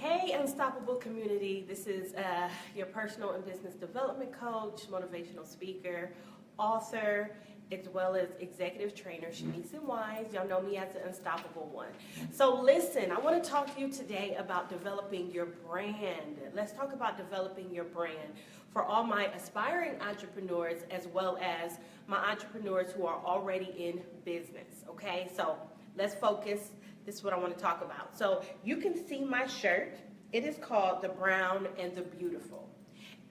Hey, Unstoppable community. This is your personal and business development coach, motivational speaker, author, as well as executive trainer, Shaniece M. Y'all know me as the Unstoppable One. So listen, I want to talk to you today about developing your brand. Let's talk about developing your brand for all my aspiring entrepreneurs as well as my entrepreneurs who are already in business, okay? So let's focus. This is what I want to talk about. So you can see my shirt. It is called The Brown and the Beautiful.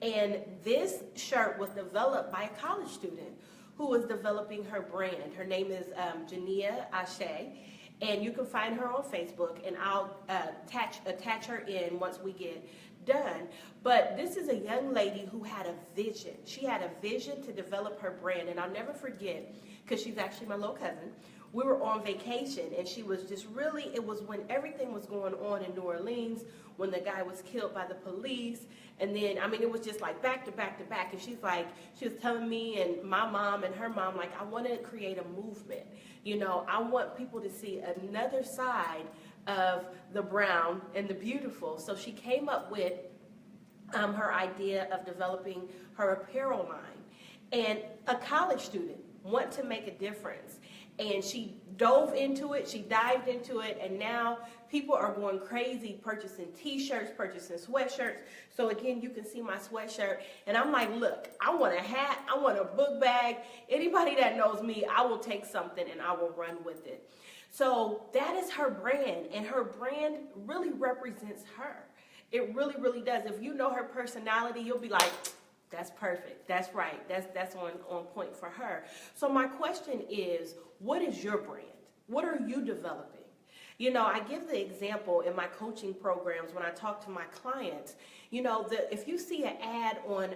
And this shirt was developed by a college student who was developing her brand. Her name is Shaniece M, and you can find her on Facebook, and I'll attach her in once we get done. But this is a young lady who had a vision. She had a vision to develop her brand, and I'll never forget, because she's actually my little cousin. We were on vacation, and she was just really, it was when everything was going on in New Orleans, when the guy was killed by the police, and then, I mean, it was just like back to back to back, and she's like, she was telling me and my mom and her mom, like, I want to create a movement. You know, I want people to see another side of the brown and the beautiful. So she came up with her idea of developing her apparel line. And a college student want to make a difference. And she dove into it, she dived into it, and now people are going crazy purchasing t-shirts, purchasing sweatshirts. So again, you can see my sweatshirt, and I'm like, look, I want a hat, I want a book bag. Anybody that knows me, I will take something and I will run with it. So that is her brand, and her brand really represents her. It really, really does. If you know her personality, you'll be like, that's perfect. That's right. That's on point for her. So my question is, what is your brand? What are you developing? You know, I give the example in my coaching programs when I talk to my clients. You know, if you see an ad on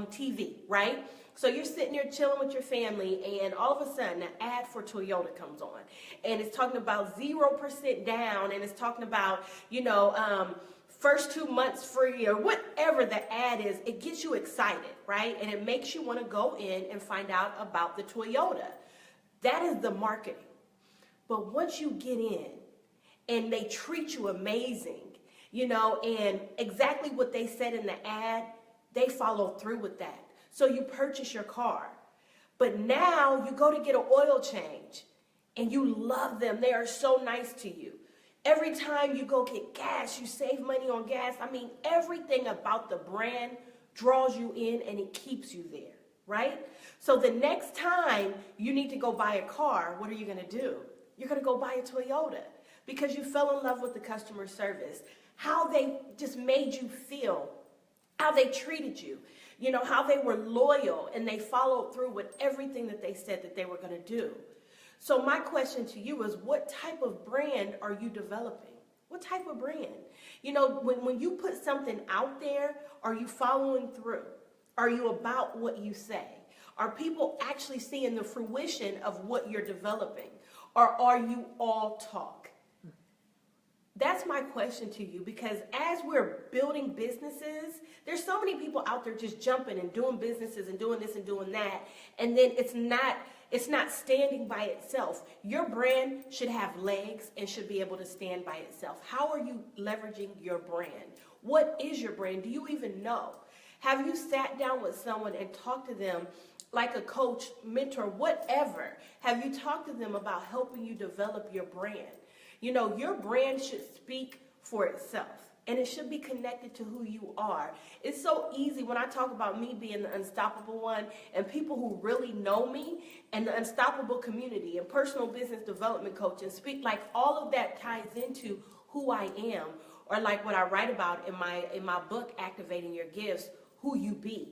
TV, right? So you're sitting there chilling with your family, and all of a sudden, an ad for Toyota comes on, and it's talking about 0% down, and it's talking about, you know, first 2 months free, or whatever the ad is. It gets you excited, right? And it makes you want to go in and find out about the Toyota. That is the marketing. But once you get in and they treat you amazing, you know, and exactly what they said in the ad, they follow through with that. So you purchase your car. But now you go to get an oil change and you love them. They are so nice to you. Every time you go get gas, you save money on gas. I mean, everything about the brand draws you in and it keeps you there, right? So the next time you need to go buy a car, what are you going to do? You're going to go buy a Toyota because you fell in love with the customer service, how they just made you feel, how they treated you, you know, how they were loyal and they followed through with everything that they said that they were going to do. So my question to you is, what type of brand are you developing? What type of brand? You know, when you put something out there, are you following through? Are you about what you say? Are people actually seeing the fruition of what you're developing? Or are you all talk? That's my question to you, because as we're building businesses, there's so many people out there just jumping and doing businesses and doing this and doing that, and then it's not standing by itself. Your brand should have legs and should be able to stand by itself. How are you leveraging your brand? What is your brand? Do you even know? Have you sat down with someone and talked to them like a coach, mentor, whatever? Have you talked to them about helping you develop your brand? You know, your brand should speak for itself, and it should be connected to who you are. It's so easy when I talk about me being the unstoppable one, and people who really know me and the unstoppable community and personal business development coach and speak, like all of that ties into who I am, or like what I write about in my book, Activating Your Gifts, who you be.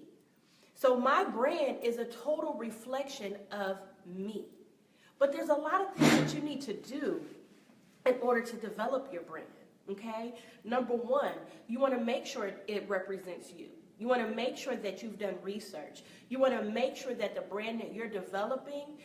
So my brand is a total reflection of me. But there's a lot of things that you need to do in order to develop your brand, okay? Number one, you want to make sure it represents you. You want to make sure that you've done research. You want to make sure that the brand that you're developing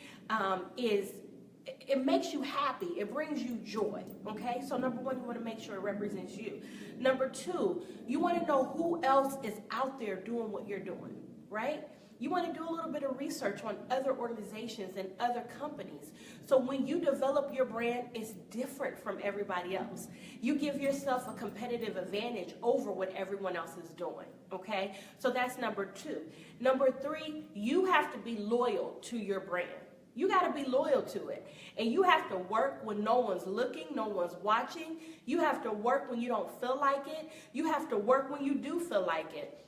it makes you happy. It brings you joy, okay? So number one, you want to make sure it represents you. Number two, you want to know who else is out there doing what you're doing, right? You want to do a little bit of research on other organizations and other companies. So when you develop your brand, it's different from everybody else. You give yourself a competitive advantage over what everyone else is doing, okay? So that's number 2. Number 3, you have to be loyal to your brand. You got to be loyal to it. And you have to work when no one's looking, no one's watching. You have to work when you don't feel like it. You have to work when you do feel like it.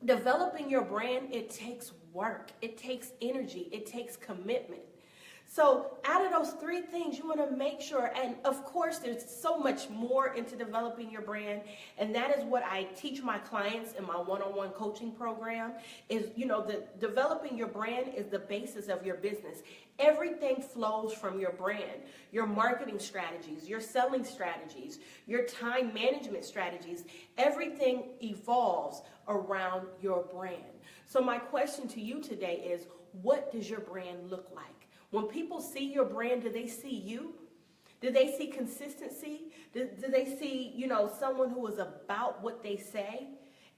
Developing your brand, it takes work. It takes energy. It takes commitment. So out of those 3 things, you want to make sure, and of course there's so much more into developing your brand, and that is what I teach my clients in my one-on-one coaching program is, developing your brand is the basis of your business. Everything flows from your brand, your marketing strategies, your selling strategies, your time management strategies. Everything evolves around your brand. So my question to you today is, what does your brand look like? When people see your brand, do they see you? Do they see consistency? Do they see, someone who is about what they say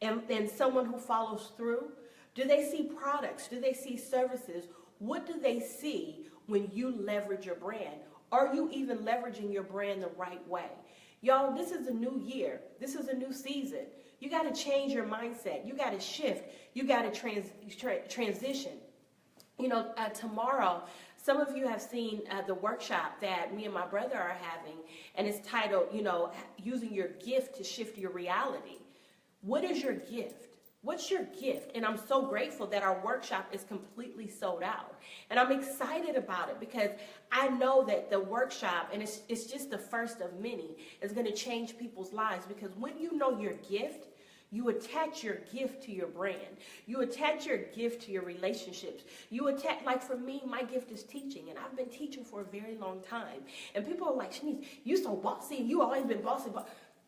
and someone who follows through? Do they see products? Do they see services? What do they see when you leverage your brand? Are you even leveraging your brand the right way? Y'all, this is a new year. This is a new season. You got to change your mindset. You got to shift. You got to transition. Tomorrow, some of you have seen the workshop that me and my brother are having, and it's titled, using your gift to shift your reality. What is your gift? What's your gift? And I'm so grateful that our workshop is completely sold out. And I'm excited about it because I know that the workshop, and it's just the first of many, is going to change people's lives, because when you know your gift, you attach your gift to your brand. You attach your gift to your relationships. You attach, like for me, my gift is teaching, and I've been teaching for a very long time. And people are like, Shaniece, you so bossy, and you always been bossy.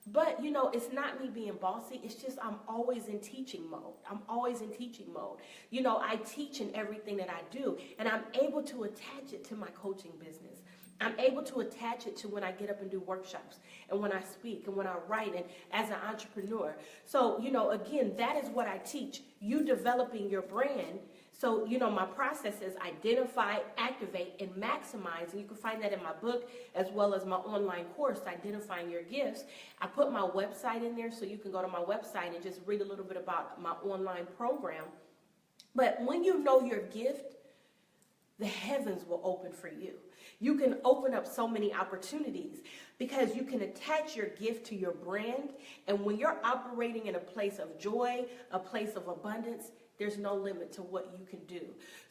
But, it's not me being bossy. It's just I'm always in teaching mode. I'm always in teaching mode. I teach in everything that I do, and I'm able to attach it to my coaching business. I'm able to attach it to when I get up and do workshops and when I speak and when I write and as an entrepreneur. So, again, that is what I teach. You developing your brand. So, my process is identify, activate, and maximize. And you can find that in my book as well as my online course, Identifying Your Gifts. I put my website in there so you can go to my website and just read a little bit about my online program. But when you know your gift, the heavens will open for you. You can open up so many opportunities because you can attach your gift to your brand. And when you're operating in a place of joy, a place of abundance, there's no limit to what you can do.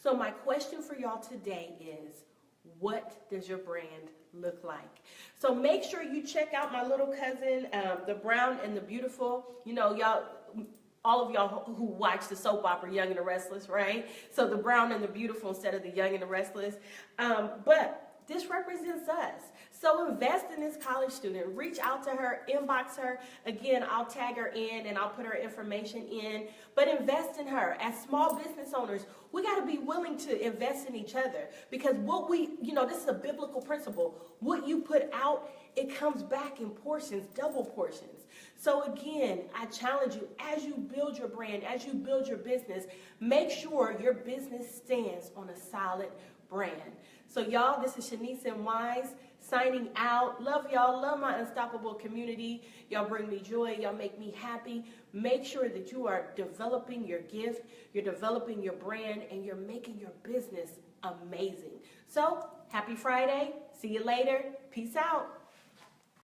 So my question for y'all today is, what does your brand look like? So make sure you check out my little cousin, the Brown and the Beautiful. Y'all, all of y'all who watch the soap opera Young and the Restless, right? So the Brown and the Beautiful instead of the Young and the Restless. But this represents us. So invest in this college student. Reach out to her, inbox her. Again, I'll tag her in and I'll put her information in. But invest in her. As small business owners, we got to be willing to invest in each other. Because what this is a biblical principle. What you put out, it comes back in portions, double portions. So again, I challenge you, as you build your brand, as you build your business, make sure your business stands on a solid brand. So y'all, this is Shaniece M signing out. Love y'all. Love my unstoppable community. Y'all bring me joy. Y'all make me happy. Make sure that you are developing your gift, you're developing your brand, and you're making your business amazing. So, happy Friday. See you later. Peace out.